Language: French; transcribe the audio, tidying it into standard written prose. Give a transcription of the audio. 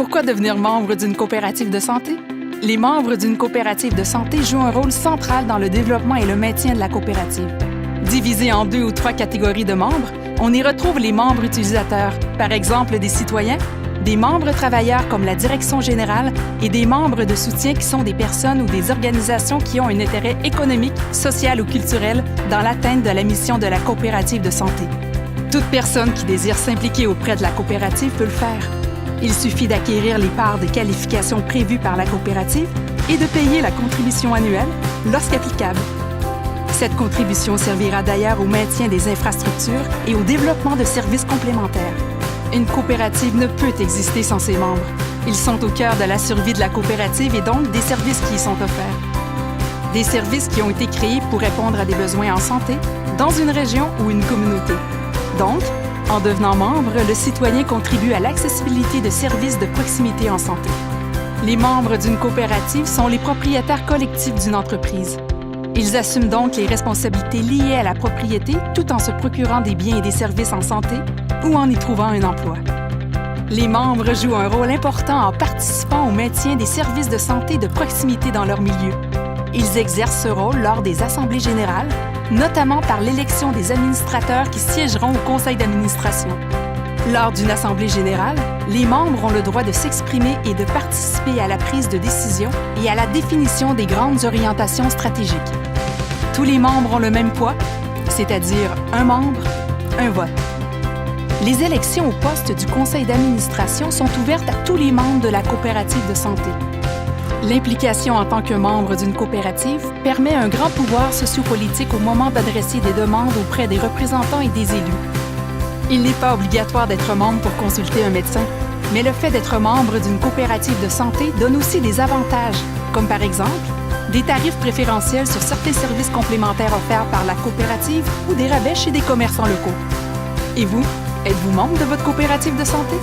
Pourquoi devenir membre d'une coopérative de santé? Les membres d'une coopérative de santé jouent un rôle central dans le développement et le maintien de la coopérative. Divisés en 2 ou 3 catégories de membres, on y retrouve les membres utilisateurs, par exemple des citoyens, des membres travailleurs comme la direction générale et des membres de soutien qui sont des personnes ou des organisations qui ont un intérêt économique, social ou culturel dans l'atteinte de la mission de la coopérative de santé. Toute personne qui désire s'impliquer auprès de la coopérative peut le faire. Il suffit d'acquérir les parts de qualification prévues par la coopérative et de payer la contribution annuelle lorsqu'applicable. Cette contribution servira d'ailleurs au maintien des infrastructures et au développement de services complémentaires. Une coopérative ne peut exister sans ses membres. Ils sont au cœur de la survie de la coopérative et donc des services qui y sont offerts. Des services qui ont été créés pour répondre à des besoins en santé dans une région ou une communauté. Donc, en devenant membre, le citoyen contribue à l'accessibilité de services de proximité en santé. Les membres d'une coopérative sont les propriétaires collectifs d'une entreprise. Ils assument donc les responsabilités liées à la propriété tout en se procurant des biens et des services en santé ou en y trouvant un emploi. Les membres jouent un rôle important en participant au maintien des services de santé de proximité dans leur milieu. Ils exercent ce rôle lors des assemblées générales, notamment par l'élection des administrateurs qui siégeront au conseil d'administration. Lors d'une assemblée générale, les membres ont le droit de s'exprimer et de participer à la prise de décision et à la définition des grandes orientations stratégiques. Tous les membres ont le même poids, c'est-à-dire un membre, un vote. Les élections au poste du conseil d'administration sont ouvertes à tous les membres de la coopérative de santé. L'implication en tant que membre d'une coopérative permet un grand pouvoir sociopolitique au moment d'adresser des demandes auprès des représentants et des élus. Il n'est pas obligatoire d'être membre pour consulter un médecin, mais le fait d'être membre d'une coopérative de santé donne aussi des avantages, comme par exemple des tarifs préférentiels sur certains services complémentaires offerts par la coopérative ou des rabais chez des commerçants locaux. Et vous, êtes-vous membre de votre coopérative de santé?